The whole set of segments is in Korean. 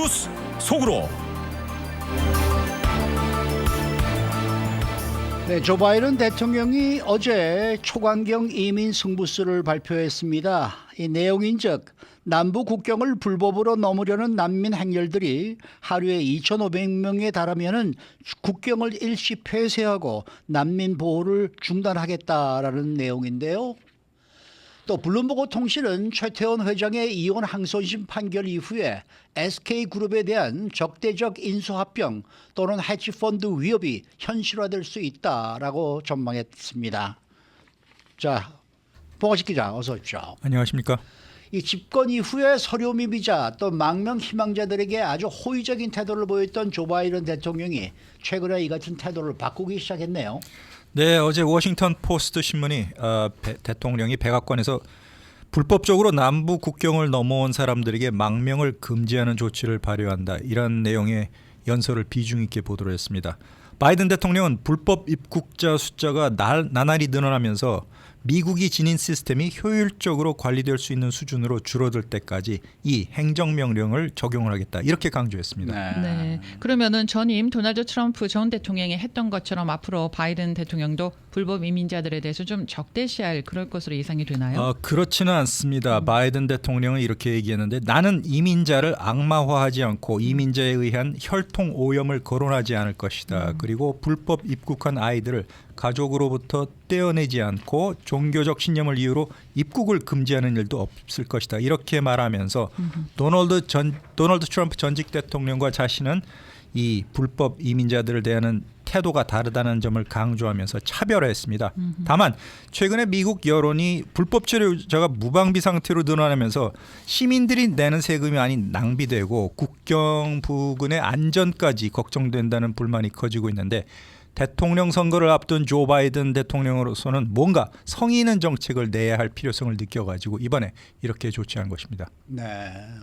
뉴스 속으로. 네, 조 바이든 대통령이 어제 초강경 이민 승부수를 발표했습니다. 이 내용인즉 남부 국경을 불법으로 넘으려는 난민 행렬들이 하루에 2,500명에 달하면은 국경을 일시 폐쇄하고 난민 보호를 중단하겠다라는 내용인데요. 또 블룸버그 통신은 최태원 회장의 이혼 항소심 판결 이후에 SK그룹에 대한 적대적 인수합병 또는 해치펀드 위협이 현실화될 수 있다라고 전망했습니다. 자, 봉화식 기자 어서 오십시오. 안녕하십니까? 이 집권 이후에 서류 미비자 또 망명 희망자들에게 아주 호의적인 태도를 보였던 조 바이든 대통령이 최근에 이 같은 태도를 바꾸기 시작했네요. 네, 어제 워싱턴 포스트 신문이 대통령이 백악관에서 불법적으로 남부 국경을 넘어온 사람들에게 망명을 금지하는 조치를 발효한다, 이런 내용의 연설을 비중 있게 보도를 했습니다. 바이든 대통령은 불법 입국자 숫자가 나날이 늘어나면서 미국이 지닌 시스템이 효율적으로 관리될 수 있는 수준으로 줄어들 때까지 이 행정명령을 적용을 하겠다, 이렇게 강조했습니다. 네. 그러면은 전임 도널드 트럼프 전 대통령이 했던 것처럼 앞으로 바이든 대통령도 불법 이민자들에 대해서 좀 적대시할 그럴 것으로 예상이 되나요? 그렇지는 않습니다. 바이든 대통령은 이렇게 얘기했는데, 나는 이민자를 악마화하지 않고 이민자에 의한 혈통 오염을 거론하지 않을 것이다. 그리고 불법 입국한 아이들을 가족으로부터 떼어내지 않고 종교적 신념을 이유로 입국을 금지하는 일도 없을 것이다, 이렇게 말하면서 도널드 트럼프 전직 대통령과 자신은 이 불법 이민자들을 대하는 태도가 다르다는 점을 강조하면서 차별화했습니다. 다만 최근에 미국 여론이 불법 체류자가 무방비 상태로 늘어나면서 시민들이 내는 세금이 아닌 낭비되고 국경 부근의 안전까지 걱정된다는 불만이 커지고 있는데, 대통령 선거를 앞둔 조 바이든 대통령으로서는 뭔가 성의 있는 정책을 내야 할 필요성을 느껴가지고 이번에 이렇게 조치한 것입니다. 네.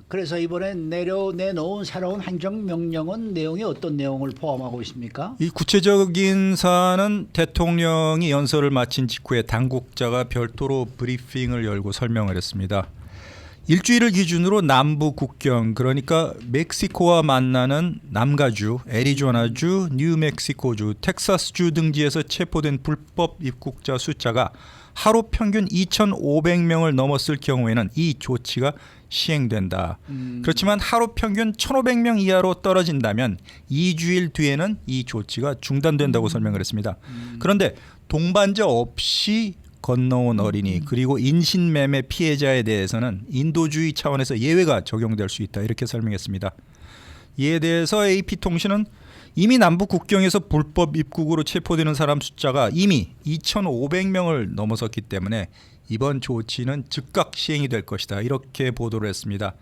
그래서 이번에 내놓은 새로운 행정명령은 내용이 어떤 내용을 포함하고 있습니까? 이 구체적인 사안은 대통령이 연설을 마친 직후에 당국자가 별도로 브리핑을 열고 설명을 했습니다. 일주일을 기준으로 남부 국경, 그러니까 멕시코와 만나는 남가주, 애리조나주, 뉴멕시코주, 텍사스주 등지에서 체포된 불법 입국자 숫자가 하루 평균 2,500명을 넘었을 경우에는 이 조치가 시행된다. 그렇지만 하루 평균 1,500명 이하로 떨어진다면 2주일 뒤에는 이 조치가 중단된다고 설명을 했습니다. 그런데 동반자 없이 건너온 어린이 그리고 인신매매 피해자에 대해서는 인도주의 차원에서 예외가 적용될 수 있다, 이렇게 설명했습니다. 이에 대해서 AP통신은 이미 남부 국경에서 불법 입국으로 체포되는 사람 숫자가 이미 2,500명을 넘어섰기 때문에 이번 조치는 즉각 시행이 될 것이다, 이렇게 보도를 했습니다.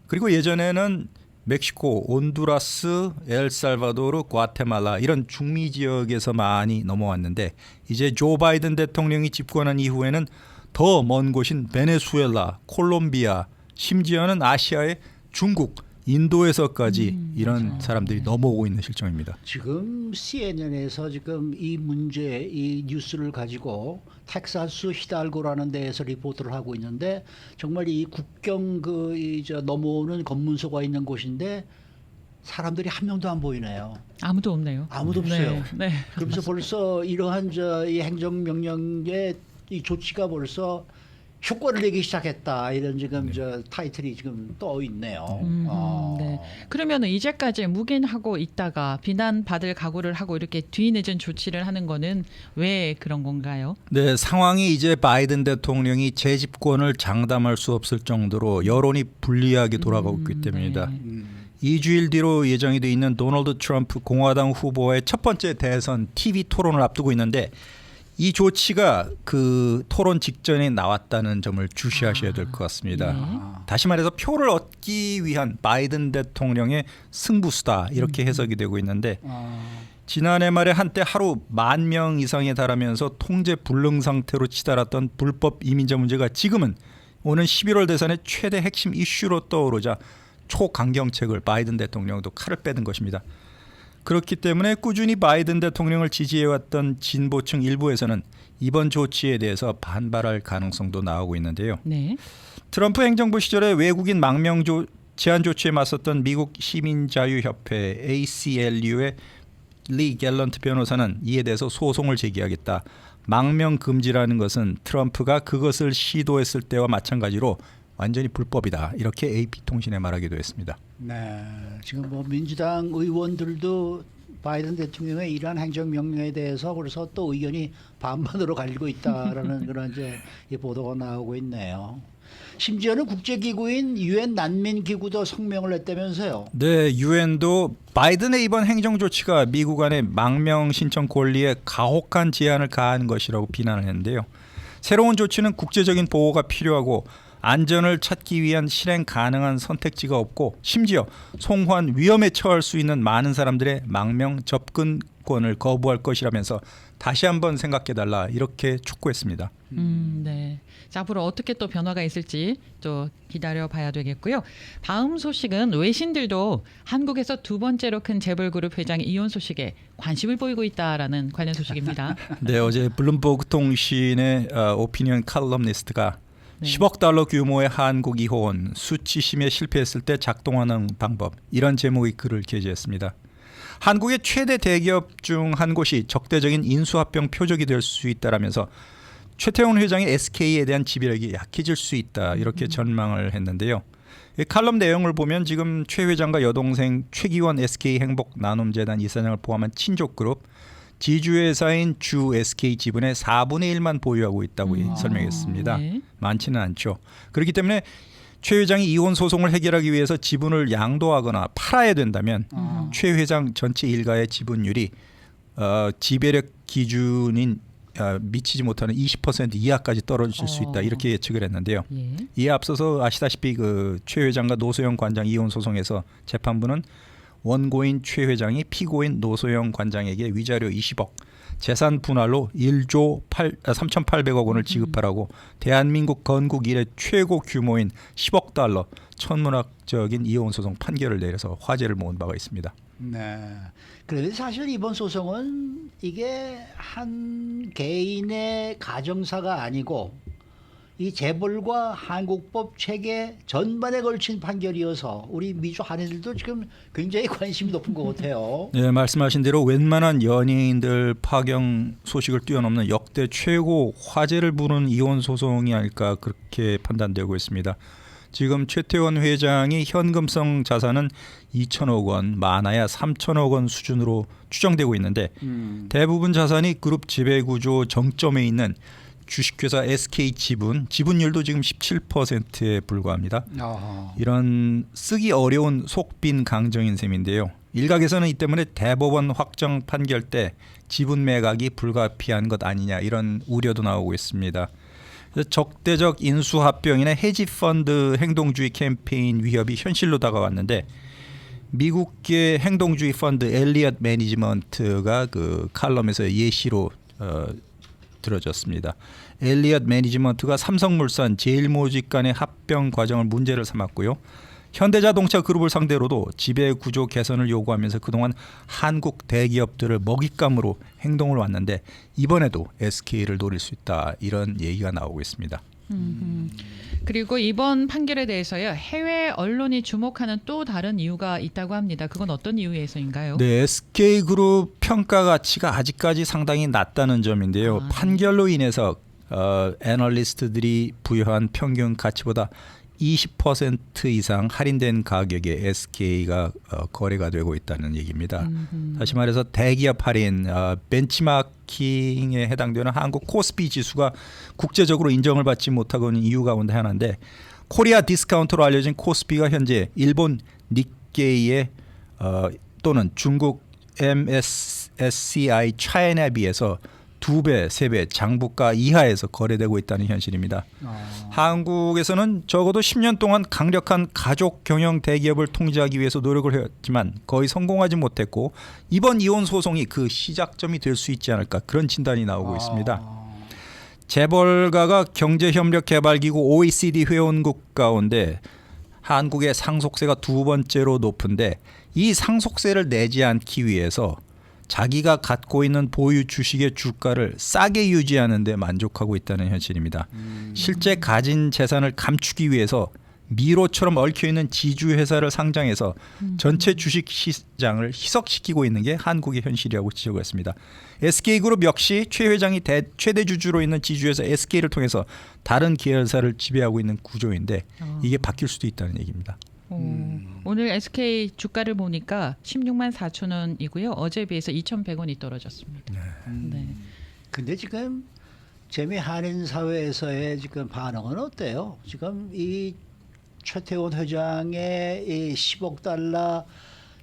그리고 예전에는 멕시코, 온두라스, 엘살바도르, 과테말라 이런 중미 지역에서 많이 넘어왔는데, 이제 조 바이든 대통령이 집권한 이후에는 더 먼 곳인 베네수엘라, 콜롬비아, 심지어는 아시아의 중국, 인도에서까지 이런 맞아요. 사람들이 넘어오고 있는 실정입니다. 지금 CNN에서 지금 이 문제, 이 뉴스를 가지고 텍사스 히달고라는 데에서 리포트를 하고 있는데, 정말 이 국경 넘어오는 검문소가 있는 곳인데 사람들이 한 명도 안 보이네요. 아무도 없네요. 아무도 없어요. 네. 그러면서 벌써 이러한 이 행정명령의 이 조치가 벌써 효과를 내기 시작했다, 이런 지금 타이틀이 지금 떠 있네요. 네. 그러면 이제까지 묵인하고 있다가 비난받을 각오를 하고 이렇게 뒤늦은 조치를 하는 거는 왜 그런 건가요? 네, 상황이 이제 바이든 대통령이 재집권을 장담할 수 없을 정도로 여론이 불리하게 돌아가고 있기 때문입니다. 네. 2주일 뒤로 예정이 돼 있는 도널드 트럼프 공화당 후보의 첫 번째 대선 TV 토론을 앞두고 있는데, 이 조치가 그 토론 직전에 나왔다는 점을 주시하셔야 될 것 같습니다. 다시 말해서 표를 얻기 위한 바이든 대통령의 승부수다, 이렇게 해석이 되고 있는데, 지난해 말에 한때 하루 10,000명 이상에 달하면서 통제 불능 상태로 치달았던 불법 이민자 문제가 지금은 오는 11월 대선의 최대 핵심 이슈로 떠오르자 초강경책을 바이든 대통령도 칼을 빼든 것입니다. 그렇기 때문에 꾸준히 바이든 대통령을 지지해왔던 진보층 일부에서는 이번 조치에 대해서 반발할 가능성도 나오고 있는데요. 네. 트럼프 행정부 시절에 외국인 망명 제한 조치에 맞섰던 미국 시민자유협회 ACLU의 리 갤런트 변호사는 이에 대해서 소송을 제기하겠다. 망명 금지라는 것은 트럼프가 그것을 시도했을 때와 마찬가지로 완전히 불법이다. 이렇게 AP통신에 말하기도 했습니다. 네, 지금 뭐 민주당 의원들도 바이든 대통령의 이러한 행정명령에 대해서 그래서 또 의견이 반반으로 갈리고 있다라는 그런 이제 이 보도가 나오고 있네요. 심지어는 국제기구인 유엔 난민기구도 성명을 냈다면서요. 네, 유엔도 바이든의 이번 행정 조치가 미국 안의 망명 신청 권리에 가혹한 제한을 가한 것이라고 비난을 했는데요. 새로운 조치는 국제적인 보호가 필요하고 안전을 찾기 위한 실행 가능한 선택지가 없고 심지어 송환 위험에 처할 수 있는 많은 사람들의 망명 접근권을 거부할 것이라면서 다시 한번 생각해달라 이렇게 촉구했습니다. 네. 자, 앞으로 어떻게 또 변화가 있을지 또 기다려봐야 되겠고요. 다음 소식은 외신들도 한국에서 두 번째로 큰 재벌그룹 회장 이혼 소식에 관심을 보이고 있다라는 관련 소식입니다. 네, 어제 블룸버그 통신의 오피니언 칼럼니스트가 10억 달러 규모의 한국 이혼 수치심에 실패했을 때 작동하는 방법 이런 제목의 글을 게재했습니다. 한국의 최대 대기업 중 한 곳이 적대적인 인수합병 표적이 될 수 있다라면서 최태원 회장의 SK에 대한 지배력이 약해질 수 있다 이렇게 전망을 했는데요. 이 칼럼 내용을 보면 지금 최 회장과 여동생 최기원 SK 행복 나눔재단 이사장을 포함한 친족그룹 지주회사인 주 SK 지분의 4분의 1만 보유하고 있다고 설명했습니다. 네. 많지는 않죠. 그렇기 때문에 최 회장이 이혼 소송을 해결하기 위해서 지분을 양도하거나 팔아야 된다면 최 회장 전체 일가의 지분율이 지배력 기준인 미치지 못하는 20% 이하까지 떨어질 수 있다 이렇게 예측을 했는데요. 예. 이에 앞서서 아시다시피 그 최 회장과 노소영 관장 이혼 소송에서 재판부는 원고인 최 회장이 피고인 노소영 관장에게 위자료 20억, 재산 분할로 1조 3,800억 원을 지급하라고 대한민국 건국 이래 최고 규모인 10억 달러 천문학적인 이혼 소송 판결을 내려서 화제를 모은 바가 있습니다. 네. 그런데 사실 이번 소송은 이게 한 개인의 가정사가 아니고 이 재벌과 한국법 체계 전반에 걸친 판결이어서 우리 미주 한인들도 지금 굉장히 관심이 높은 것 같아요. 네, 말씀하신 대로 웬만한 연예인들 파경 소식을 뛰어넘는 역대 최고 화제를 부르는 이혼 소송이 아닐까 그렇게 판단되고 있습니다. 지금 최태원 회장이 현금성 자산은 2천억 원, 많아야 3천억 원 수준으로 추정되고 있는데 대부분 자산이 그룹 지배구조 정점에 있는 주식회사 SK 지분율도 지금 17%에 불과합니다. 이런 쓰기 어려운 속빈 강정인 셈인데요. 일각에서는 이 때문에 대법원 확정 판결 때 지분 매각이 불가피한 것 아니냐 이런 우려도 나오고 있습니다. 적대적 인수합병이나 헤지펀드 행동주의 캠페인 위협이 현실로 다가왔는데 미국계 행동주의 펀드 엘리엇 매니지먼트가 그 칼럼에서 예시로 들어졌습니다. 엘리엇 매니지먼트가 삼성물산, 제일모직 간의 합병 과정을 문제를 삼았고요. 현대자동차 그룹을 상대로도 지배구조 개선을 요구하면서 그동안 한국 대기업들을 먹잇감으로 행동을 왔는데 이번에도 SK를 노릴 수 있다 이런 얘기가 나오고 있습니다. 그리고 이번 판결에 대해서요 해외 언론이 주목하는 또 다른 이유가 있다고 합니다. 그건 어떤 이유에서인가요? 네, SK그룹 평가 가치가 아직까지 상당히 낮다는 점인데요. 판결로 인해서 애널리스트들이 부여한 평균 가치보다 20% 이상 할인된 가격에 SK가 거래가 되고 있다는 얘기입니다. 다시 말해서 대기업 할인, 벤치마킹에 해당되는 한국 코스피 지수가 국제적으로 인정을 받지 못하고 있는 이유 가운데 하나인데 코리아 디스카운트로 알려진 코스피가 현재 일본 니케이의 또는 중국 MSCI 차이나에 비해서 2배, 3배 장부가 이하에서 거래되고 있다는 현실입니다. 한국에서는 적어도 10년 동안 강력한 가족 경영 대기업을 통제하기 위해서 노력을 해왔지만 거의 성공하지 못했고 이번 이혼 소송이 그 시작점이 될 수 있지 않을까 그런 진단이 나오고 있습니다. 재벌가가 경제협력개발기구 OECD 회원국 가운데 한국의 상속세가 두 번째로 높은데 이 상속세를 내지 않기 위해서 자기가 갖고 있는 보유 주식의 주가를 싸게 유지하는 데 만족하고 있다는 현실입니다. 실제 가진 재산을 감추기 위해서 미로처럼 얽혀 있는 지주 회사를 상장해서 전체 주식 시장을 희석시키고 있는 게 한국의 현실이라고 지적을 했습니다. SK그룹 역시 최 회장이 최대 주주로 있는 지주회사 SK를 통해서 다른 계열사를 지배하고 있는 구조인데 이게 바뀔 수도 있다는 얘기입니다. 오늘 SK 주가를 보니까 16만 4천 원이고요. 어제에 비해서 2,100원이 떨어졌습니다. 네. 근데 지금 재미 한인 사회에서의 지금 반응은 어때요? 지금 이 최태원 회장의 이 10억 달러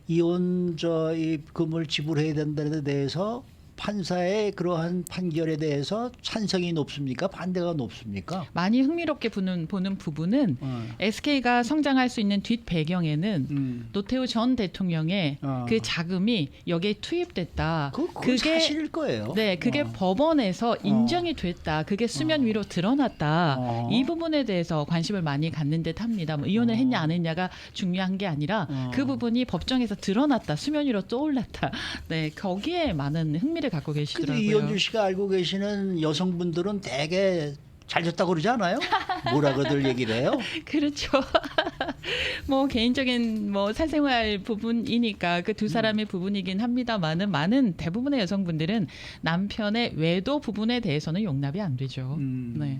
이혼 이 금을 지불해야 된다는 데 대해서 판사의 그러한 판결에 대해서 찬성이 높습니까? 반대가 높습니까? 많이 흥미롭게 보는 부분은 SK가 성장할 수 있는 뒷 배경에는 노태우 전 대통령의 그 자금이 여기에 투입됐다. 그게 사실일 거예요. 네, 그게 법원에서 인정이 됐다. 그게 수면 위로 드러났다. 이 부분에 대해서 관심을 많이 갖는 듯합니다. 뭐 이혼을 했냐 안 했냐가 중요한 게 아니라 그 부분이 법정에서 드러났다. 수면 위로 떠올랐다. 네, 거기에 많은 흥미를 갖고 근데 계시더라고요. 이현주 씨가 알고 계시는 여성분들은 되게 잘 됐다고 그러지 않아요? 뭐라고들 얘기를 해요? 그렇죠. 뭐 개인적인 뭐 사생활 부분이니까 그 두 사람의 부분이긴 합니다만은 많은 대부분의 여성분들은 남편의 외도 부분에 대해서는 용납이 안 되죠. 네.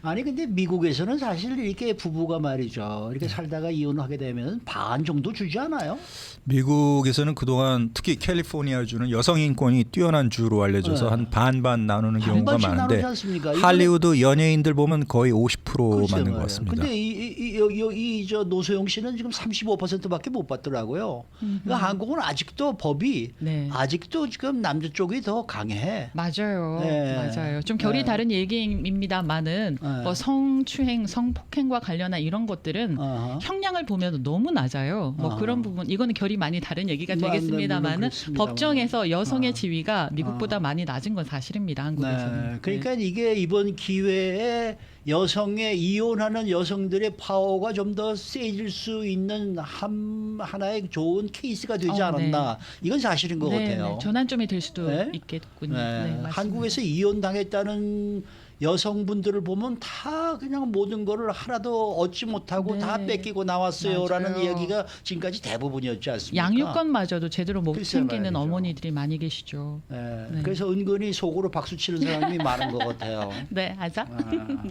아니 근데 미국에서는 사실 이렇게 부부가 말이죠. 이렇게 살다가 이혼하게 되면 반 정도 주지 않아요? 미국에서는 그동안 특히 캘리포니아주는 여성 인권이 뛰어난 주로 알려져서 한 반반 나누는 경우가 반반씩 많은데 나누지 않습니까? 할리우드 연예인들 보면 거의 50% 맞는 것 같습니다. 근데 저 노소영 씨는 지금 35%밖에 못 받더라고요. 그러니까 한국은 아직도 법이 네. 아직도 지금 남자 쪽이 더 강해. 맞아요. 네. 맞아요. 좀 결이 네. 다른 얘기입니다만은 뭐 성추행, 성폭행과 관련한 이런 것들은 형량을 보면 너무 낮아요. 뭐 그런 부분 이거는 결이 많이 다른 얘기가 되겠습니다만은 법정에서 여성의 지위가 미국보다 많이 낮은 건 사실입니다. 한국에서는. 네. 그러니까 이게 이번 기회에 여성의 이혼하는 여성들의 파워가 좀 더 세질 수 있는 하나의 좋은 케이스가 되지 않았나. 이건 사실인 것 같아요. 네. 전환점이 될 수도 네? 있겠군요. 네. 네, 맞습니다. 한국에서 이혼당했다는 여성분들을 보면 다 그냥 모든 거를 하나도 얻지 못하고 네. 다 뺏기고 나왔어요라는 맞아요. 이야기가 지금까지 대부분이었지 않습니까? 양육권마저도 제대로 못 글쎄 챙기는 말이죠. 어머니들이 많이 계시죠. 네. 네. 그래서 은근히 속으로 박수 치는 사람이 많은 것 같아요. 네, 아자.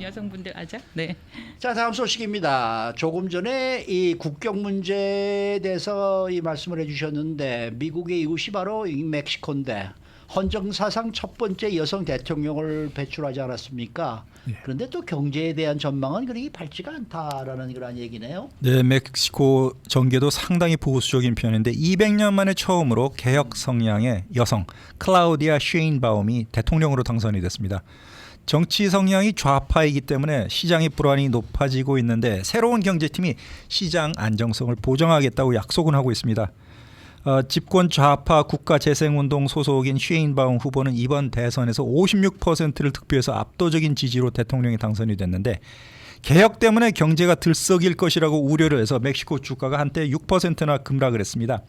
여성분들 아자. 네. 자, 다음 소식입니다. 조금 전에 이 국경 문제에 대해서 이 말씀을 해주셨는데 미국의 이웃이 바로 이 멕시코인데 헌정사상 첫 번째 여성 대통령을 배출하지 않았습니까? 그런데 또 경제에 대한 전망은 그렇게 밝지가 않다라는 그런 얘기네요. 네, 멕시코 정계도 상당히 보수적인 편인데 200년 만에 처음으로 개혁 성향의 여성 클라우디아 쉐인바움이 대통령으로 당선이 됐습니다. 정치 성향이 좌파이기 때문에 시장의 불안이 높아지고 있는데 새로운 경제팀이 시장 안정성을 보장하겠다고 약속은 하고 있습니다. 집권 좌파 국가재생운동 소속인 쉐인바움 후보는 이번 대선에서 56%를 득표해서 압도적인 지지로 대통령이 당선이 됐는데 개혁 때문에 경제가 들썩일 것이라고 우려를 해서 멕시코 주가가 한때 6%나 급락을 했습니다.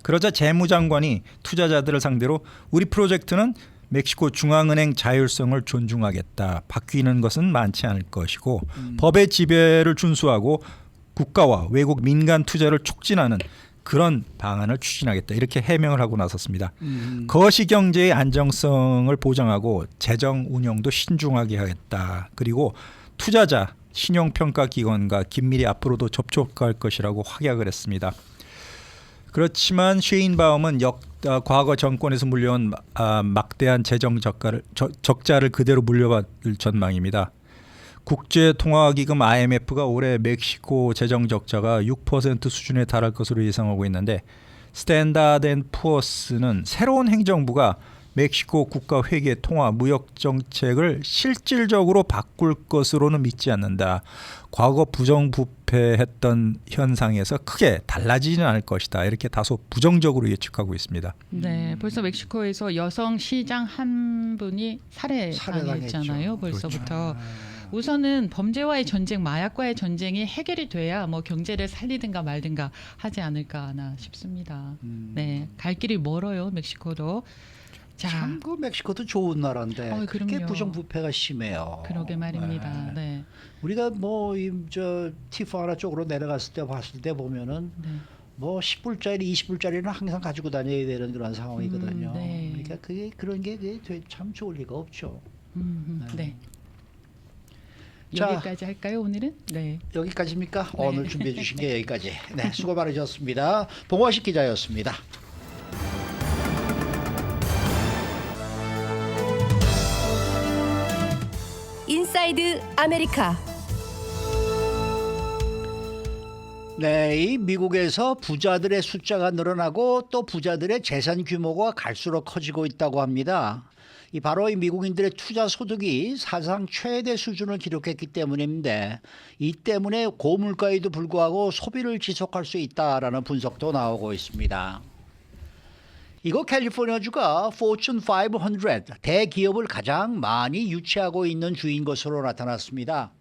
그러자 재무장관이 투자자들을 상대로 우리 프로젝트는 멕시코 중앙은행 자율성을 존중하겠다. 바뀌는 것은 많지 않을 것이고 법의 지배를 준수하고 국가와 외국 민간 투자를 촉진하는 그런 방안을 추진하겠다. 이렇게 해명을 하고 나섰습니다. 거시경제의 안정성을 보장하고 재정 운영도 신중하게 하겠다. 그리고 투자자, 신용평가기관과 긴밀히 앞으로도 접촉할 것이라고 확약을 했습니다. 그렇지만 쉐인바움은 과거 정권에서 물려온 막대한 재정 적자를 그대로 물려받을 전망입니다. 국제통화기금 IMF가 올해 멕시코 재정 적자가 6% 수준에 달할 것으로 예상하고 있는데 스탠다드 앤 푸어스는 새로운 행정부가 멕시코 국가 회계 통화 무역 정책을 실질적으로 바꿀 것으로는 믿지 않는다. 과거 부정부패했던 현상에서 크게 달라지지는 않을 것이다. 이렇게 다소 부정적으로 예측하고 있습니다. 네, 벌써 멕시코에서 여성 시장 한 분이 살해당했잖아요. 벌써부터. 그렇죠. 우선은 범죄와의 전쟁, 마약과의 전쟁이 해결이 돼야 뭐 경제를 살리든가 말든가 하지 않을까 하나 싶습니다. 네, 갈 길이 멀어요, 멕시코도. 자, 참 그 멕시코도 좋은 나라인데 그렇게 그럼요. 부정부패가 심해요. 그러게 말입니다. 네. 우리가 뭐저 티파나 쪽으로 내려갔을 때 봤을 때 보면은 네. 뭐 10불짜리, 20불짜리는 항상 가지고 다녀야 되는 그런 상황이거든요. 네. 그러니까 그게 그런 게 참 좋을 리가 없죠. 네. 자. 여기까지 할까요, 오늘은? 네. 여기까지입니까? 네. 오늘 준비해 주신 게 여기까지. 네, 수고 많으셨습니다. 봉화식 기자였습니다. 인사이드 아메리카. 네, 이 미국에서 부자들의 숫자가 늘어나고 또 부자들의 재산 규모가 갈수록 커지고 있다고 합니다. 이 바로 이 미국인들의 투자 소득이 사상 최대 수준을 기록했기 때문인데 이 때문에 고물가에도 불구하고 소비를 지속할 수 있다라는 분석도 나오고 있습니다. 이거 캘리포니아주가 Fortune 500 대기업을 가장 많이 유치하고 있는 주인 것으로 나타났습니다.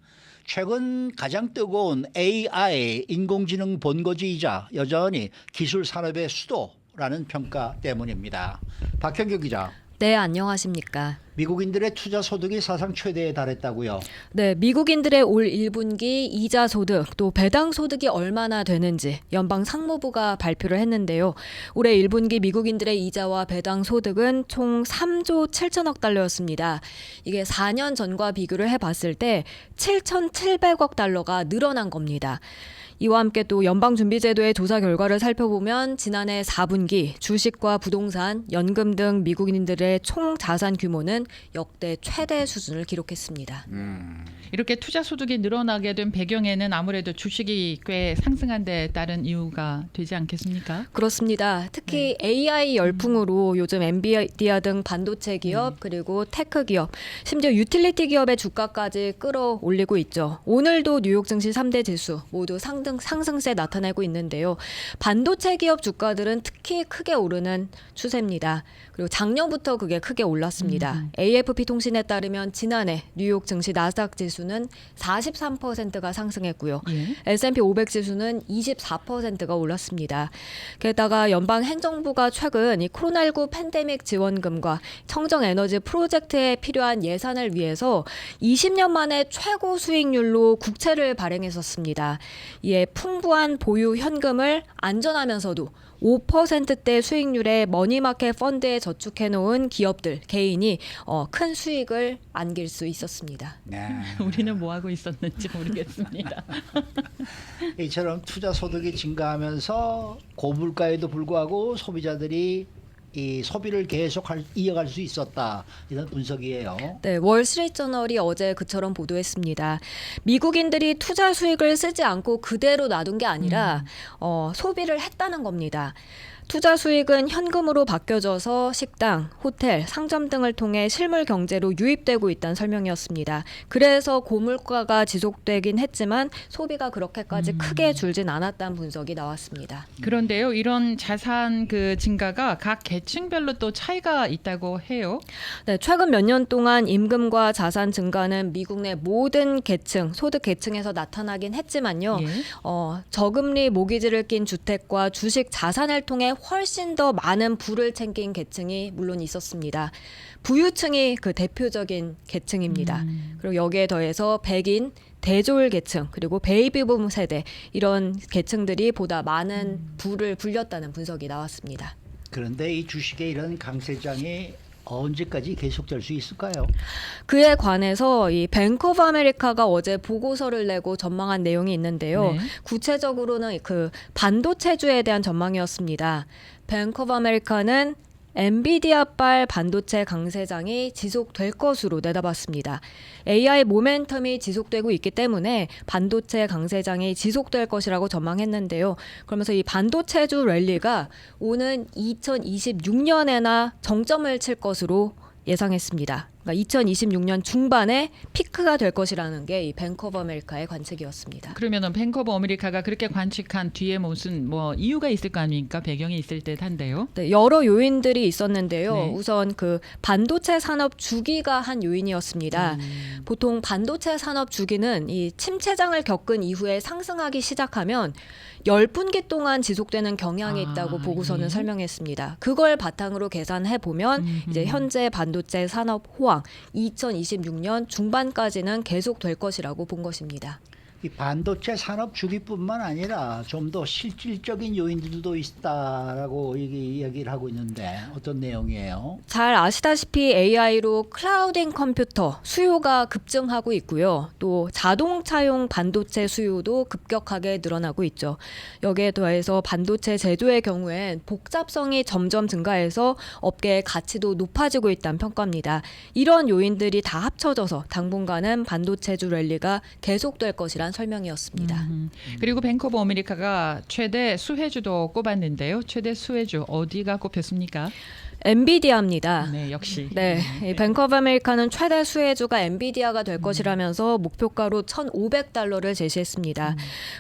최근 가장 뜨거운 AI 인공지능 본거지이자 여전히 기술 산업의 수도라는 평가 때문입니다. 박현규 기자. 네, 안녕하십니까. 미국인들의 투자 소득이 사상 최대에 달했다고요? 네, 미국인들의 올 1분기 이자 소득 또 배당 소득이 얼마나 되는지 연방 상무부가 발표를 했는데요. 올해 1분기 미국인들의 이자와 배당 소득은 총 3조 7천억 달러였습니다. 이게 4년 전과 비교를 해봤을 때 7,700억 달러가 늘어난 겁니다. 이와 함께 또 연방준비제도의 조사 결과를 살펴보면 지난해 4분기 주식과 부동산, 연금 등 미국인들의 총 자산 규모는 역대 최대 수준을 기록했습니다. 이렇게 투자 소득이 늘어나게 된 배경에는 아무래도 주식이 꽤 상승한 데 따른 이유가 되지 않겠습니까? 그렇습니다. 특히 AI 열풍으로 요즘 엔비디아 등 반도체 기업 그리고 테크 기업, 심지어 유틸리티 기업의 주가까지 끌어올리고 있죠. 오늘도 뉴욕 증시 3대 지수 모두 상승세 나타내고 있는데요. 반도체 기업 주가들은 특히 크게 오르는 추세입니다. 그리고 작년부터 그게 크게 올랐습니다. AFP 통신에 따르면 지난해 뉴욕 증시 나스닥 지수는 43%가 상승했고요. 예. S&P 500 지수는 24%가 올랐습니다. 게다가 연방 행정부가 최근 이 코로나19 팬데믹 지원금과 청정 에너지 프로젝트에 필요한 예산을 위해서 20년 만에 최고 수익률로 국채를 발행했었습니다. 이에 풍부한 보유 현금을 안전하면서도 5%대 수익률의 머니마켓 펀드에 저축해 놓은 기업들, 개인이 큰 수익을 안길 수 있었습니다. 네. 우리는 뭐 하고 있었는지 모르겠습니다. 이처럼 투자 소득이 증가하면서 고물가에도 불구하고 소비자들이 이 소비를 계속 이어갈 수 있었다 이런 분석이에요. 네, 월스트리트저널이 어제 그처럼 보도했습니다. 미국인들이 투자 수익을 쓰지 않고 그대로 놔둔 게 아니라 소비를 했다는 겁니다. 투자 수익은 현금으로 바뀌어져서 식당, 호텔, 상점 등을 통해 실물 경제로 유입되고 있다는 설명이었습니다. 그래서 고물가가 지속되긴 했지만 소비가 그렇게까지 크게 줄진 않았다는 분석이 나왔습니다. 그런데요, 이런 자산 그 증가가 각 계층별로 또 차이가 있다고 해요. 네, 최근 몇 년 동안 임금과 자산 증가는 미국 내 모든 계층, 소득 계층에서 나타나긴 했지만요. 예. 저금리 모기지를 낀 주택과 주식 자산을 통해 훨씬 더 많은 부를 챙긴 계층이 물론 있었습니다. 부유층이 그 대표적인 계층입니다. 그리고 여기에 더해서 백인, 대졸 계층, 그리고 베이비붐 세대 이런 계층들이 보다 많은 부를 불렸다는 분석이 나왔습니다. 그런데 이 주식의 이런 강세장이 언제까지 계속될 수 있을까요? 그에 관해서 이 뱅크 오브 아메리카가 어제 보고서를 내고 전망한 내용이 있는데요. 네. 구체적으로는 그 반도체주에 대한 전망이었습니다. 뱅크 오브 아메리카는 엔비디아발 반도체 강세장이 지속될 것으로 내다봤습니다. AI 모멘텀이 지속되고 있기 때문에 반도체 강세장이 지속될 것이라고 전망했는데요. 그러면서 이 반도체주 랠리가 오는 2026년에나 정점을 칠 것으로 예상했습니다. 그러니까 2026년 중반에 피크가 될 것이라는 게 이 뱅크 오브 아메리카의 관측이었습니다. 그러면은 뱅크 오브 아메리카가 그렇게 관측한 뒤에 무슨 뭐 이유가 있을 거 아닙니까? 배경이 있을 듯한데요. 네, 여러 요인들이 있었는데요. 네. 우선 그 반도체 산업 주기가 한 요인이었습니다. 보통 반도체 산업 주기는 이 침체장을 겪은 이후에 상승하기 시작하면 10분기 동안 지속되는 경향이 있다고 보고서는 예. 설명했습니다. 그걸 바탕으로 계산해 보면 이제 현재 반도체 산업 호황 2026년 중반까지는 계속될 것이라고 본 것입니다. 이 반도체 산업 주기뿐만 아니라 좀 더 실질적인 요인들도 있다라고 얘기를 하고 있는데 어떤 내용이에요? 잘 아시다시피 AI로 클라우딩 컴퓨터 수요가 급증하고 있고요. 또 자동차용 반도체 수요도 급격하게 늘어나고 있죠. 여기에 더해서 반도체 제조의 경우엔 복잡성이 점점 증가해서 업계의 가치도 높아지고 있다는 평가입니다. 이런 요인들이 다 합쳐져서 당분간은 반도체주 랠리가 계속될 것이란 설명이었습니다. 그리고 뱅크 오브 아메리카가 최대 수혜주도 꼽았는데요. 최대 수혜주 어디가 꼽혔습니까? 엔비디아입니다. 네, 역시. 네, 이 뱅크 오브 아메리카는 최대 수혜주가 엔비디아가 될 것이라면서 목표가로 $1,500를 제시했습니다.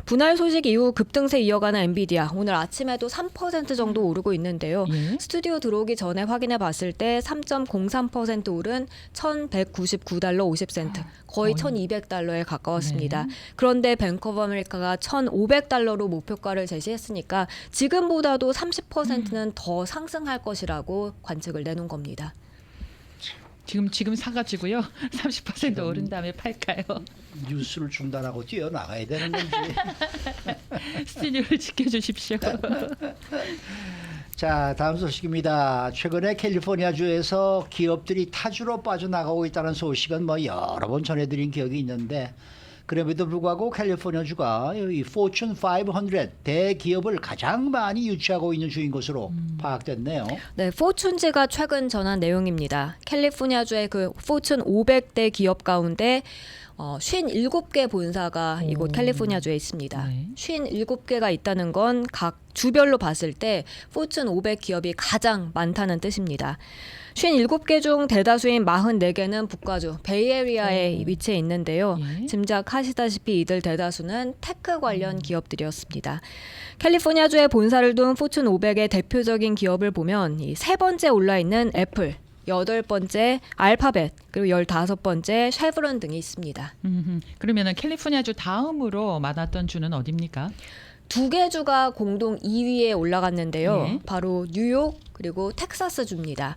분할 소식 이후 급등세 이어가는 엔비디아 오늘 아침에도 3% 정도 오르고 있는데요. 예. 스튜디오 들어오기 전에 확인해 봤을 때 3.03% 오른 $1,199.50 거의 $1,200에 가까웠습니다. 그런데 뱅크 오브 아메리카가 $1,500로 목표가를 제시했으니까 지금보다도 30%는 더 상승할 것이라고 관측을 내놓은 겁니다. 지금 사가지고요. 30% 오른 다음에 팔까요? 뉴스를 중단하고 뛰어나가야 되는 건지. 스튜디오를 지켜주십시오. 자, 다음 소식입니다. 최근에 캘리포니아주에서 기업들이 타주로 빠져나가고 있다는 소식은 뭐 여러 번 전해드린 기억이 있는데 그럼에도 불구하고 캘리포니아주가 이 포춘 500 대기업을 가장 많이 유치하고 있는 주인 것으로 파악됐네요. 네, 포춘지가 최근 전한 내용입니다. 캘리포니아주의 그 포춘 500대 기업 가운데 57개 본사가 이곳 캘리포니아주에 있습니다. 네. 57개가 있다는 건 각 주별로 봤을 때 포춘 500 기업이 가장 많다는 뜻입니다. 57개 중 대다수인 44개는 북가주 베이에리아에 위치해 있는데요. 예. 짐작하시다시피 이들 대다수는 테크 관련 기업들이었습니다. 캘리포니아주의 본사를 둔 포춘 500의 대표적인 기업을 보면 이 세 번째 올라 있는 애플, 8번째 알파벳, 그리고 15번째 쉐브론 등이 있습니다. 그러면은 캘리포니아주 다음으로 많았던 주는 어디입니까? 두 개 주가 공동 2위에 올라갔는데요. 예. 바로 뉴욕 그리고 텍사스주입니다.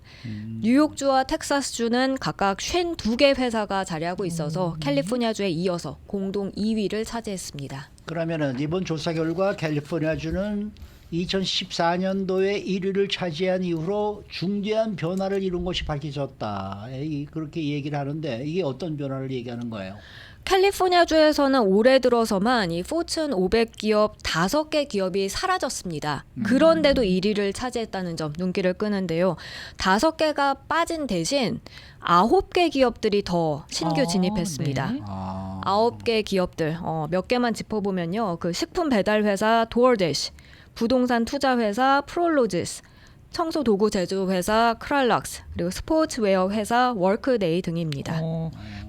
뉴욕주와 텍사스주는 각각 52개 회사가 자리하고 있어서 캘리포니아주에 이어서 공동 2위를 차지했습니다. 그러면은 이번 조사 결과 캘리포니아주는 2014년도에 1위를 차지한 이후로 중대한 변화를 이룬 것이 밝혀졌다. 그렇게 얘기를 하는데 이게 어떤 변화를 얘기하는 거예요? 캘리포니아주에서는 올해 들어서만 이 포춘 500 기업 5개 기업이 사라졌습니다. 그런데도 1위를 차지했다는 점 눈길을 끄는데요. 5개가 빠진 대신 9개 기업들이 더 신규 진입했습니다. 네. 9개 기업들 몇 개만 짚어보면요. 그 식품 배달 회사 도어대시, 부동산 투자 회사 프롤로지스, 청소 도구 제조 회사 크랄락스, 그리고 스포츠웨어 회사 워크데이 등입니다.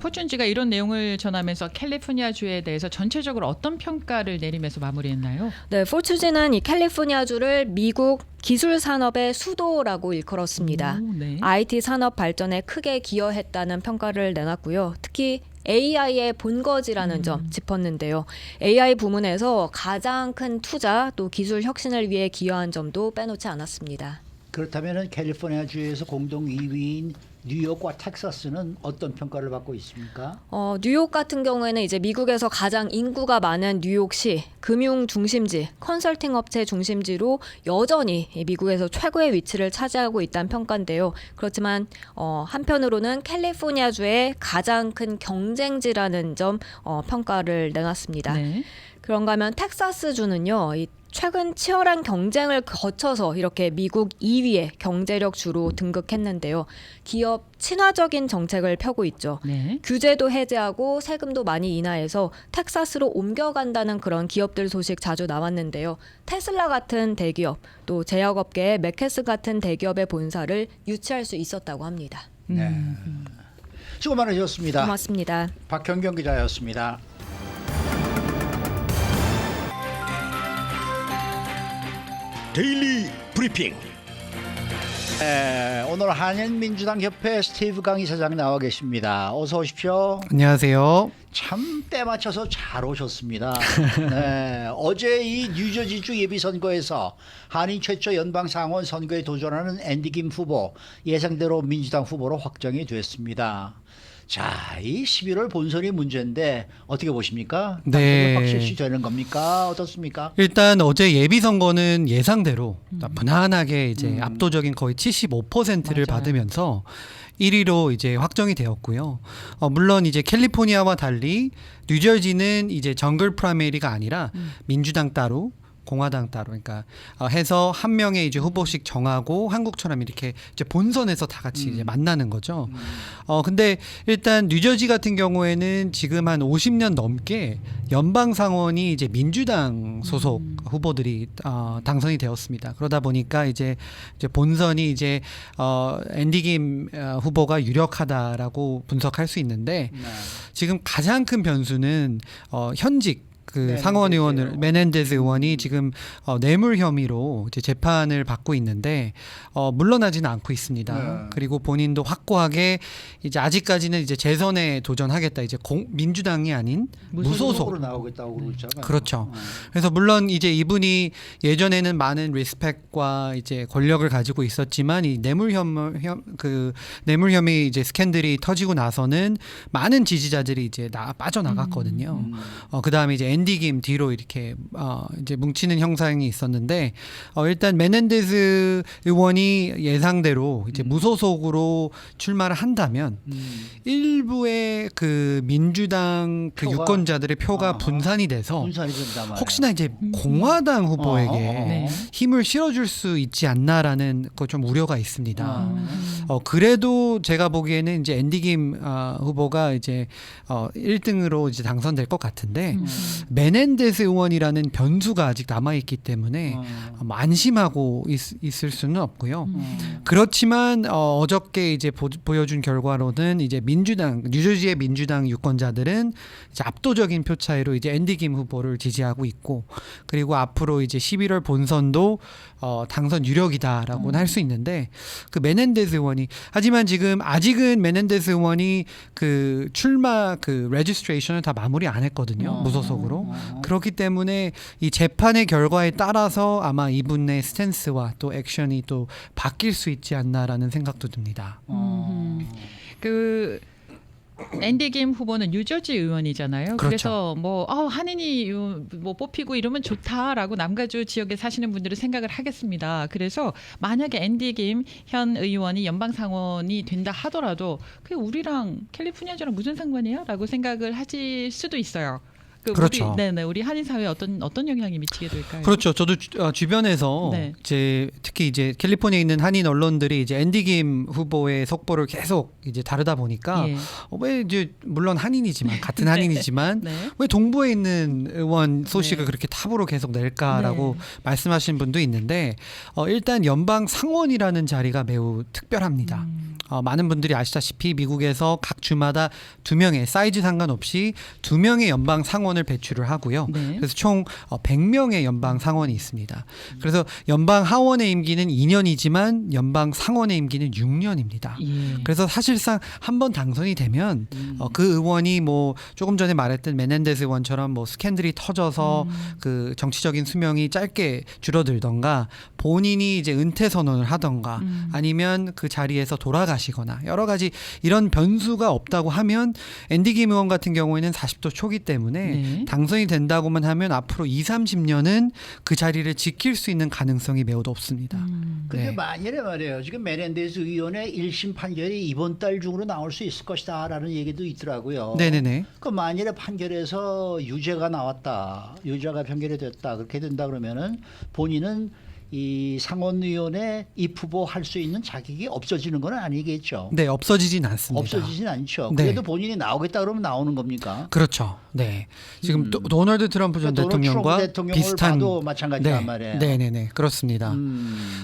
포춘지가 이런 내용을 전하면서 캘리포니아주에 대해서 전체적으로 어떤 평가를 내리면서 마무리했나요? 네, 포춘지는 이 캘리포니아주를 미국 기술 산업의 수도라고 일컬었습니다. 네. IT 산업 발전에 크게 기여했다는 평가를 내놨고요. 특히 AI의 본거지라는 점 짚었는데요. AI 부문에서 가장 큰 투자 또 기술 혁신을 위해 기여한 점도 빼놓지 않았습니다. 그렇다면 캘리포니아주에서 공동 2위인 뉴욕과 텍사스는 어떤 평가를 받고 있습니까? 뉴욕 같은 경우에는 이제 미국에서 가장 인구가 많은 뉴욕시, 금융 중심지, 컨설팅 업체 중심지로 여전히 미국에서 최고의 위치를 차지하고 있다는 평가인데요. 그렇지만 한편으로는 캘리포니아주의 가장 큰 경쟁지라는 점 평가를 내놨습니다. 네. 그런가 하면 텍사스주는요. 이 최근 치열한 경쟁을 거쳐서 이렇게 미국 2위의 경제력 주로 등극했는데요. 기업 친화적인 정책을 펴고 있죠. 네. 규제도 해제하고 세금도 많이 인하해서 텍사스로 옮겨간다는 그런 기업들 소식 자주 나왔는데요. 테슬라 같은 대기업, 또 제약업계의 맥케스 같은 대기업의 본사를 유치할 수 있었다고 합니다. 네. 수고 많으셨습니다. 고맙습니다. 박현경 기자였습니다. 데일리 브리핑. 오늘 한인민주당협회 스티브 강 이사장 나와 계십니다. 어서 오십시오. 안녕하세요. 참 때맞춰서 잘 오셨습니다. 네, 어제 이 뉴저지주 예비선거에서 한인 최초 연방 상원 선거에 도전하는 앤디 김 후보 예상대로 민주당 후보로 확정이 됐습니다. 자, 이 11월 본선이 문제인데 어떻게 보십니까? 네. 확실시 되는 겁니까? 어떻습니까? 일단 어제 예비 선거는 예상대로 무난하게 이제 압도적인 거의 75%를 맞아요. 받으면서 1위로 이제 확정이 되었고요. 물론 이제 캘리포니아와 달리 뉴저지는 이제 정글 프라이머리가 아니라 민주당 따로 공화당 따로 그러니까 해서 한 명의 이제 후보씩 정하고 한국처럼 이렇게 이제 본선에서 다 같이 이제 만나는 거죠. 근데 일단 뉴저지 같은 경우에는 지금 한 50년 넘게 연방 상원이 이제 민주당 소속 후보들이 당선이 되었습니다. 그러다 보니까 이제 본선이 이제 앤디 김 후보가 유력하다라고 분석할 수 있는데 네. 지금 가장 큰 변수는 현직 그 메넨데즈 상원 의원을 의원. 메넨데즈 의원이 지금 뇌물 혐의로 이제 재판을 받고 있는데 물러나지는 않고 있습니다. 네. 그리고 본인도 확고하게 이제 아직까지는 이제 재선에 도전하겠다. 이제 민주당이 아닌 무소속으로 무소속. 나오겠다고 그러고 있잖아요. 그렇죠. 그래서 물론 이제 이분이 예전에는 많은 리스펙과 이제 권력을 가지고 있었지만 이 뇌물 혐의 이제 스캔들이 터지고 나서는 많은 지지자들이 이제 빠져나갔거든요. 그다음에 이제 앤디 김 뒤로 이렇게 이제 뭉치는 형상이 있었는데 일단 메넨데스 의원이 예상대로 이제 무소속으로 출마를 한다면 일부의 그 민주당 그 표가- 유권자들의 표가 아하. 분산이 돼서 분산이 된단 말이에요. 혹시나 이제 공화당 후보에게 네. 힘을 실어줄 수 있지 않나라는 거 좀 우려가 있습니다. 음. 그래도 제가 보기에는 이제 앤디 김 후보가 이제 1등으로 이제 당선될 것 같은데 메넨데스 의원이라는 변수가 아직 남아 있기 때문에 안심하고 있을 수는 없고요. 그렇지만 어저께 이제 보여준 결과로는 이제 뉴저지의 민주당 유권자들은 이제 압도적인 표 차이로 이제 앤디 김 후보를 지지하고 있고 그리고 앞으로 이제 11월 본선도 당선 유력이다라고는 할 수 있는데 그 메넨데스 의원이 하지만 지금 아직은 메넨데스 의원이 그 출마 그 레지스트레이션을 다 마무리 안 했거든요. 무소속으로. 그렇기 때문에 이 재판의 결과에 따라서 아마 이분의 스탠스와 또 액션이 또 바뀔 수 있지 않나라는 생각도 듭니다. 그 앤디 김 후보는 뉴저지 의원이잖아요. 그렇죠. 그래서 뭐 한인이 뭐 뽑히고 이러면 좋다라고 남가주 지역에 사시는 분들은 생각을 하겠습니다. 그래서 만약에 앤디 김 현 의원이 연방 상원이 된다 하더라도 그게 우리랑 캘리포니아주랑 무슨 상관이야?라고 생각을 하실 수도 있어요. 그렇죠. 우리 한인 사회에 어떤 영향이 미치게 될까요? 그렇죠. 저도 주변에서 네. 이제 특히 이제 캘리포니아에 있는 한인 언론들이 이제 앤디 김 후보의 속보를 계속 이제 다루다 보니까 예. 왜 이제 물론 한인이지만 같은 한인이지만 네. 왜 동부에 있는 의원 소식을 네. 그렇게 탑으로 계속 낼까라고 네. 말씀하신 분도 있는데 일단 연방 상원이라는 자리가 매우 특별합니다. 많은 분들이 아시다시피 미국에서 각 주마다 2명의 사이즈 상관없이 2명의 연방 상원을 배출을 하고요. 네. 그래서 총 100명의 연방 상원이 있습니다. 그래서 연방 하원의 임기는 2년이지만 연방 상원의 임기는 6년입니다. 예. 그래서 사실상 한 번 당선이 되면 그 의원이 뭐 조금 전에 말했던 메넨데스 의원처럼 뭐 스캔들이 터져서 그 정치적인 수명이 짧게 줄어들던가 본인이 이제 은퇴 선언을 하던가 아니면 그 자리에서 돌아가시거나 여러 가지 이런 변수가 없다고 하면 앤디 김 의원 같은 경우에는 40도 초기 때문에 네. 당선이 된다고만 하면 앞으로 20-30년은 그 자리를 지킬 수 있는 가능성이 매우 높습니다. 근데 네. 만일에 말이에요. 지금 메넨데스 의원의 1심 판결이 이번 달 중으로 나올 수 있을 것이다라는 얘기도 있더라고요. 네네네. 그 만일에 판결에서 유죄가 나왔다, 유죄가 판결이 됐다 그렇게 된다 그러면은 본인은 이 상원의원의 입후보 할 수 있는 자격이 없어지는 건 아니겠죠. 네, 없어지진 않습니다. 없어지진 않죠. 네. 그래도 본인이 나오겠다 그러면 나오는 겁니까? 그렇죠. 네. 지금 도널드 트럼프 전 도널드 대통령과 트럼프 대통령을 비슷한 봐도 마찬가지란 말이에요. 네네네. 그렇습니다.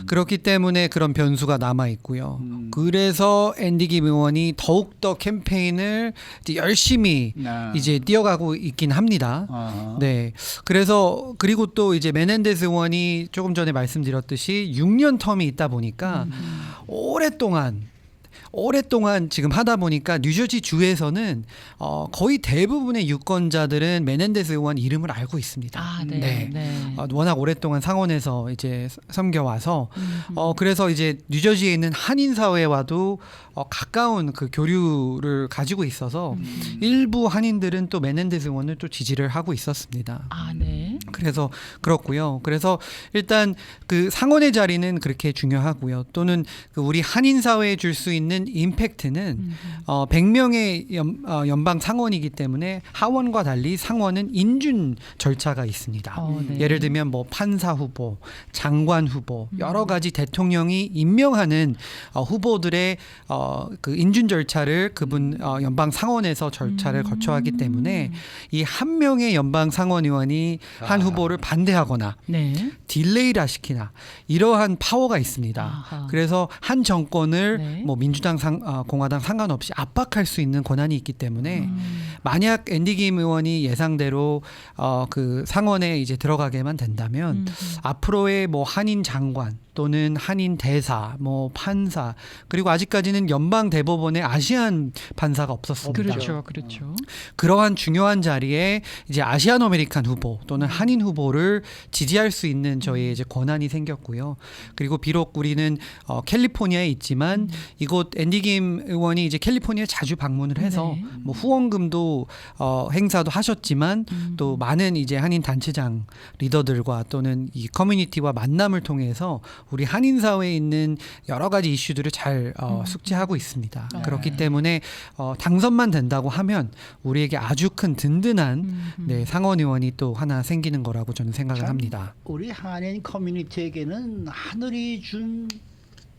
그렇기 때문에 그런 변수가 남아 있고요. 그래서 앤디 김 의원이 더욱더 캠페인을 이제 열심히 이제 뛰어가고 있긴 합니다. 네. 그래서 그리고 또 이제 메넨데스 의원이 조금 전에 말씀드렸듯이 6년 텀이 있다 보니까 오랫동안 지금 하다 보니까 뉴저지 주에서는 거의 대부분의 유권자들은 메넨데스 의원 이름을 알고 있습니다. 아, 네. 네. 워낙 오랫동안 상원에서 이제 섬겨와서 그래서 이제 뉴저지에 있는 한인 사회와도 가까운 그 교류를 가지고 있어서 일부 한인들은 또 메넨데스 의원을 또 지지를 하고 있었습니다. 아, 네. 그래서 그렇고요. 그래서 일단 그 상원의 자리는 그렇게 중요하고요. 또는 그 우리 한인 사회에 줄 수 있는 임팩트는 100명의 연방 상원이기 때문에 하원과 달리 상원은 인준 절차가 있습니다. 네. 예를 들면 뭐 판사 후보, 장관 후보, 여러 가지 대통령이 임명하는 후보들의 그 인준 절차를 그분 연방 상원에서 절차를 거쳐야 하기 때문에 이 한 명의 연방 상원 의원이 한 후보를 반대하거나 네. 딜레이라 시키나 이러한 파워가 있습니다. 아하. 그래서 한 정권을 네. 뭐 민주당 공화당 상관없이 압박할 수 있는 권한이 있기 때문에 만약 앤디 김 의원이 예상대로 그 상원에 이제 들어가게만 된다면 앞으로의 뭐 한인 장관 또는 한인 대사, 뭐 판사 그리고 아직까지는 연방 대법원에 아시안 판사가 없었습니다. 그렇죠. 그렇죠. 그러한 중요한 자리에 이제 아시안 아메리칸 후보 또는 한인 후보를 지지할 수 있는 저희의 이제 권한이 생겼고요. 그리고 비록 우리는 캘리포니아에 있지만 이곳 앤디 김 의원이 이제 캘리포니아에 자주 방문을 해서 네. 뭐 후원금도 행사도 하셨지만 또 많은 이제 한인 단체장 리더들과 또는 이 커뮤니티와 만남을 통해서 우리 한인 사회에 있는 여러 가지 이슈들을 잘 숙지하고 있습니다. 그렇기 때문에 당선만 된다고 하면 우리에게 아주 큰 든든한 네, 상원 의원이 또 하나 생기는 거라고 저는 생각을 합니다. 우리 한인 커뮤니티에게는 하늘이 준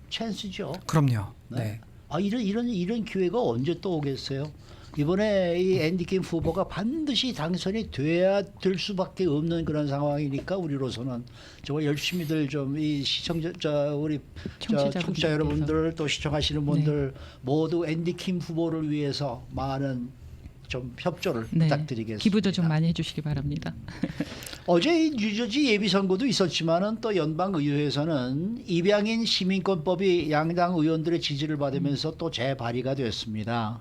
찬스죠. 그럼요. 네. 네. 이런 기회가 언제 또 오겠어요? 이번에 이 앤디 김 후보가 반드시 당선이 돼야 될 수밖에 없는 그런 상황이니까 우리로서는 정말 열심히들 좀 이 시청자 우리 청취자 여러분들 또 시청하시는 분들 모두 앤디 김 후보를 위해서 많은 좀 협조를 네. 부탁드리겠습니다. 기부도 좀 많이 해주시기 바랍니다. 어제 이 뉴저지 예비선거도 있었지만은 또 연방의회에서는 입양인 시민권법이 양당 의원들의 지지를 받으면서 또 재발의가 됐습니다.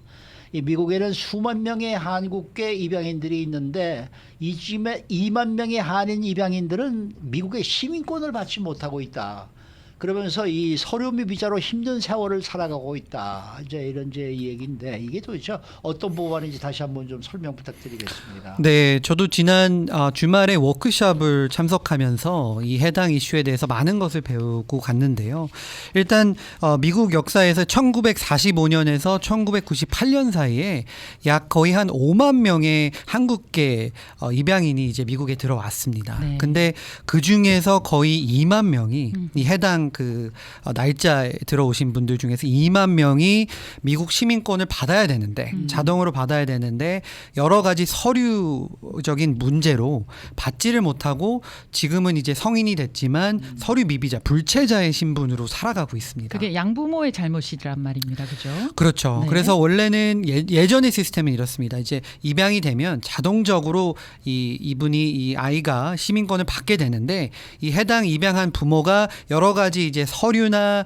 이 미국에는 수만 명의 한국계 입양인들이 있는데 이쯤에 2만 명의 한인 입양인들은 미국의 시민권을 받지 못하고 있다. 그러면서 이 서류미 비자로 힘든 세월을 살아가고 있다. 이런 얘기인데 이게 도대체 어떤 법안인지 다시 한번 좀 설명 부탁드리겠습니다. 네, 저도 지난 주말에 워크숍을 참석하면서 이 해당 이슈에 대해서 많은 것을 배우고 갔는데요. 일단 미국 역사에서 1945년에서 1998년 사이에 약 거의 한 5만 명의 한국계 입양인이 이제 미국에 들어왔습니다. 네. 근데 그 중에서 거의 2만 명이 이 해당 그 날짜에 들어오신 분들 중에서 2만 명이 미국 시민권을 받아야 되는데 자동으로 받아야 되는데 여러 가지 서류적인 문제로 받지를 못하고 지금은 이제 성인이 됐지만 서류 미비자 불체자의 신분으로 살아가고 있습니다. 그게 양부모의 잘못이란 말입니다. 그죠? 그렇죠. 네. 그래서 원래는 예전의 시스템은 이렇습니다. 이제 입양이 되면 자동적으로 이분이 이 아이가 시민권을 받게 되는데 이 해당 입양한 부모가 여러 가지 이제 서류나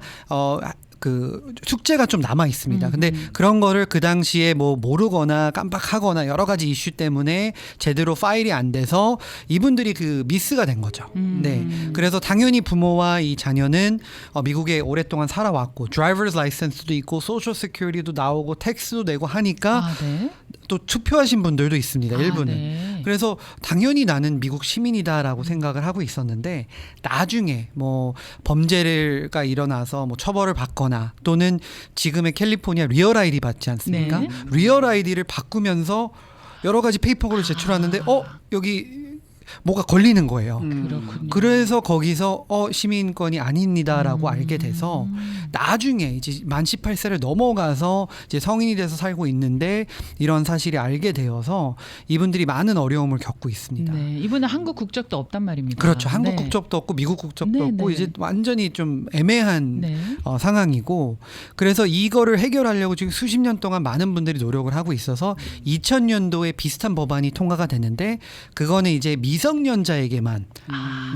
그 숙제가 좀 남아 있습니다. 근데 그런 거를 그 당시에 뭐 모르거나 깜빡하거나 여러 가지 이슈 때문에 제대로 파일이 안 돼서 이분들이 그 미스가 된 거죠. 네. 그래서 당연히 부모와 이 자녀는 미국에 오랫동안 살아왔고 드라이버스 라이센스도 있고 소셜 세큐리티도 나오고 텍스도 내고 하니까 네. 또 투표하신 분들도 있습니다. 일부는. 네. 그래서 당연히 나는 미국 시민이다라고 생각을 하고 있었는데 나중에 뭐 범죄가 일어나서 뭐 처벌을 받거나 또는 지금의 캘리포니아 리얼 아이디 받지 않습니까? 네. 리얼 아이디를 바꾸면서 여러 가지 페이퍼를 제출하는데 여기 뭐가 걸리는 거예요. 그렇군요. 그래서 거기서 시민권이 아닙니다라고 알게 돼서 나중에 이제 만 18세를 넘어가서 이제 성인이 돼서 살고 있는데 이런 사실이 알게 되어서 이분들이 많은 어려움을 겪고 있습니다. 네, 이분은 한국 국적도 없단 말입니다. 그렇죠. 한국 네. 국적도 없고 미국 국적도 네, 없고 네. 이제 완전히 좀 애매한 네. 상황이고 그래서 이거를 해결하려고 지금 수십 년 동안 많은 분들이 노력을 하고 있어서 2000년도에 비슷한 법안이 통과가 됐는데 그거는 이제 미성년자에게만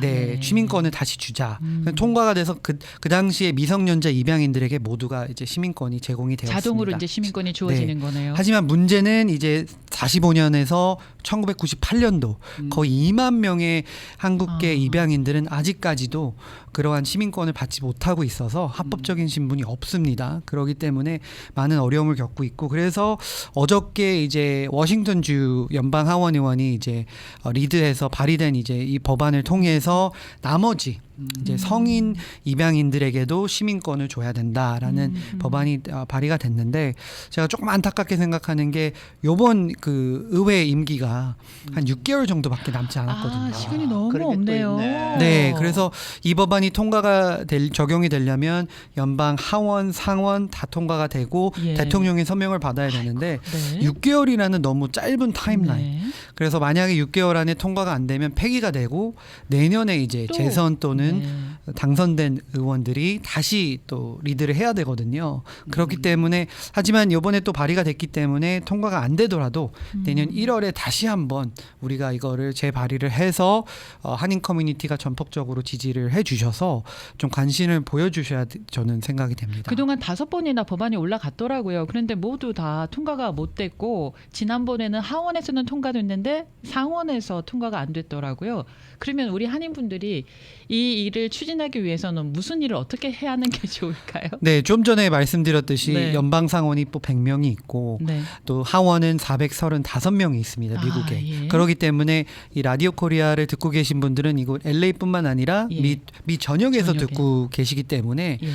네, 시민권을 다시 주자. 통과가 돼서 그 당시에 미성년자 입양인들에게 모두가 이제 시민권이 제공이 되었습니다. 자동으로 이제 시민권이 주어지는 거네요. 하지만 문제는 이제 45년에서 1998년도 거의 2만 명의 한국계 입양인들은 아직까지도 그러한 시민권을 받지 못하고 있어서 합법적인 신분이 없습니다. 그렇기 때문에 많은 어려움을 겪고 있고 그래서 어저께 이제 워싱턴주 연방 하원 의원이 이제 리드해서 발의된 이제 이 법안을 통해서 나머지 이제 성인 입양인들에게도 시민권을 줘야 된다라는 법안이 발의가 됐는데 제가 조금 안타깝게 생각하는 게 요번 그 의회 임기가 한 6개월 정도밖에 남지 않았거든요. 시간이 너무 그런 게또 없네요. 있네. 네, 그래서 이 법안이 통과가 적용이 되려면 연방 하원, 상원 다 통과가 되고 예. 대통령의 서명을 받아야 되는데 네. 6개월이라는 너무 짧은 타임라인. 네. 그래서 만약에 6개월 안에 통과가 안 되면 폐기가 되고 내년에 이제 또, 재선 또는 네. 당선된 의원들이 다시 또 리드를 해야 되거든요. 그렇기 때문에 하지만 이번에 또 발의가 됐기 때문에 통과가 안 되더라도 내년 1월에 다시 한번 우리가 이거를 재발의를 해서 한인 커뮤니티가 전폭적으로 지지를 해주셔서 좀 관심을 보여주셔야 저는 생각이 됩니다. 그동안 5번이나 법안이 올라갔더라고요. 그런데 모두 다 통과가 못 됐고 지난번에는 하원에서는 통과됐는데 상원에서 통과가 안 됐더라고요. 그러면 우리 한인분들이 이 일을 추진하기 위해서는 무슨 일을 어떻게 해야 하는 게 좋을까요? 네, 좀 전에 말씀드렸듯이 네. 연방 상원이 또 100명이 있고 네. 또 하원은 435명이 있습니다. 미국에. 예. 그렇기 때문에 이 라디오 코리아를 듣고 계신 분들은 이곳 LA뿐만 아니라 예. 미 전역에서 전역에. 듣고 계시기 때문에 예.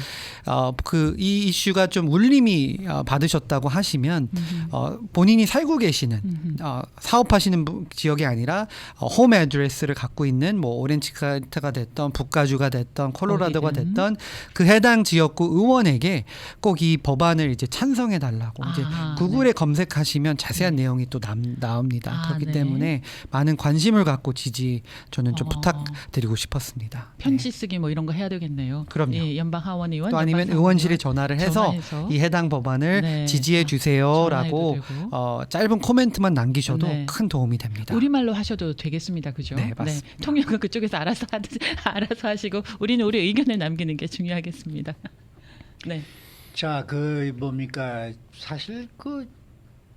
이 이슈가 좀 울림이 받으셨다고 하시면 본인이 살고 계시는 사업하시는 지역이 아니라 홈 애드레스를 갖고 있는 뭐 오렌지 카운티가 됐던 북가주가 됐던 콜로라도가 어디든. 됐던 그 해당 지역구 의원에게 꼭 이 법안을 이제 찬성해 달라고 이제 구글에 검색하시면 자세한 내용이 또 나옵니다. 그렇기 네. 때문에 많은 관심을 갖고 지지 저는 좀 어. 부탁드리고 싶었습니다. 편지 쓰기 뭐 이런 거 해야 되겠네요. 그럼요. 예, 연방 하원 의원 또 아니면 연방 의원실에 상원 전화를 해서 전화해서. 이 해당 법안을 네. 지지해 주세요라고 전화해도 되고. 짧은 코멘트만 남기셔도 네. 큰 도움이 됩니다. 우리말로 하셔도 되겠습니다. 그죠? 네, 맞습니다. 통역은 그쪽에서 알아서 하시고 우리는 우리 의견을 남기는 게 중요하겠습니다. 네. 자, 그 뭡니까? 사실 그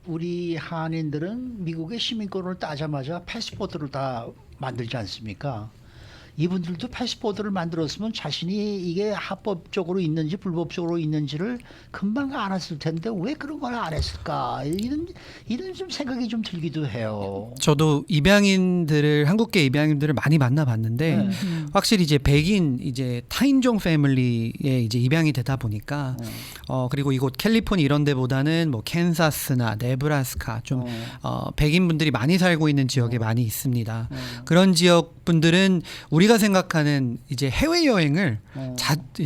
우리 한인들은 미국의 시민권을 따자마자 패스포트를 다 만들지 않습니까? 이분들도 패스포트를 만들었으면 자신이 이게 합법적으로 있는지 불법적으로 있는지를 금방 알았을 텐데 왜 그런 걸 안 했을까? 이런 좀 생각이 좀 들기도 해요. 저도 한국계 입양인들을 많이 만나봤는데 확실히 이제 백인 이제 타인종 패밀리에 이제 입양이 되다 보니까 그리고 이곳 캘리포니아 이런 데보다는 뭐 캔사스나 네브라스카 좀 백인 분들이 많이 살고 있는 지역에 많이 있습니다. 그런 지역 분들은 우리가 생각하는 이제 해외 여행을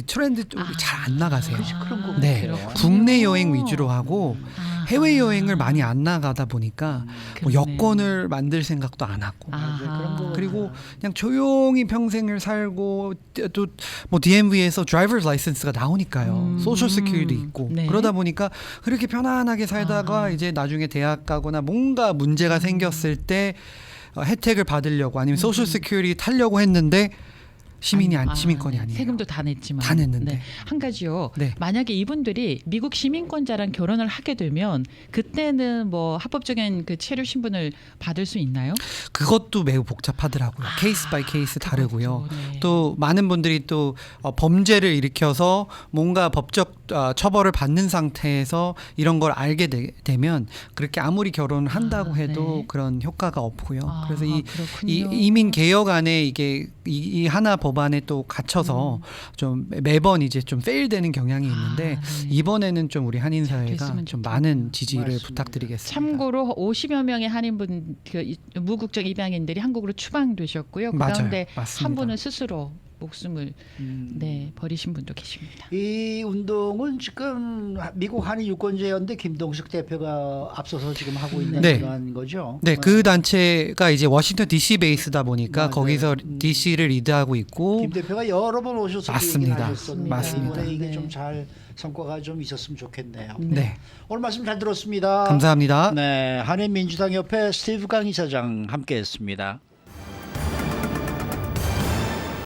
트렌드 잘 안 나가세요. 그런 거 네, 같아요. 국내 여행 위주로 하고 아하. 해외 여행을 많이 안 나가다 보니까 뭐 그러네요. 여권을 만들 생각도 안 하고 아하. 그런 거 그리고 그냥 조용히 평생을 살고 또 뭐 DMV에서 드라이버스 라이센스가 나오니까요. 소셜 시큐리티 있고 네. 그러다 보니까 그렇게 편안하게 살다가 이제 나중에 대학 가거나 뭔가 문제가 생겼을 때 혜택을 받으려고 아니면 소셜 시큐리티 타려고 했는데 시민권이 아니에요. 세금도 다 냈지만. 다 냈는데. 네. 한 가지요. 네. 만약에 이분들이 미국 시민권자랑 결혼을 하게 되면 그때는 뭐 합법적인 그 체류 신분을 받을 수 있나요? 그것도 매우 복잡하더라고요. 케이스 바이 케이스 다르고요. 그것도, 네. 또 많은 분들이 또 범죄를 일으켜서 뭔가 처벌을 받는 상태에서 이런 걸 알게 되면 그렇게 아무리 결혼을 한다고 해도 네. 그런 효과가 없고요. 아, 그래서 이 그렇군요. 이민 개혁안에 이게 이 하나 법안에 또 갇혀서 좀 매번 이제 좀 페일되는 경향이 있는데 네. 이번에는 좀 우리 한인 잘 사회가 됐으면 좀 좋겠네요. 많은 지지를 맞습니다. 부탁드리겠습니다. 참고로 50여 명의 한인분 무국적 입양인들이 한국으로 추방되셨고요. 그 맞아요. 가운데 맞습니다. 한 분은 스스로 목숨을 버리신 분도 계십니다. 이 운동은 지금 미국 한인 유권자연대 김동숙 대표가 앞서서 지금 하고 있는 네. 그런 거죠. 네, 그 단체가 이제 워싱턴 DC 베이스다 보니까 맞아요. 거기서 DC를 리드하고 있고 김 대표가 여러 번 오셔서 맞습니다. 얘기를 하셨었는데 맞습니다. 이번에 이게 네. 좀 잘 성과가 좀 있었으면 좋겠네요. 네. 오늘 말씀 잘 들었습니다. 감사합니다. 네, 한인민주당 협회 스티브 강 이사장 함께했습니다.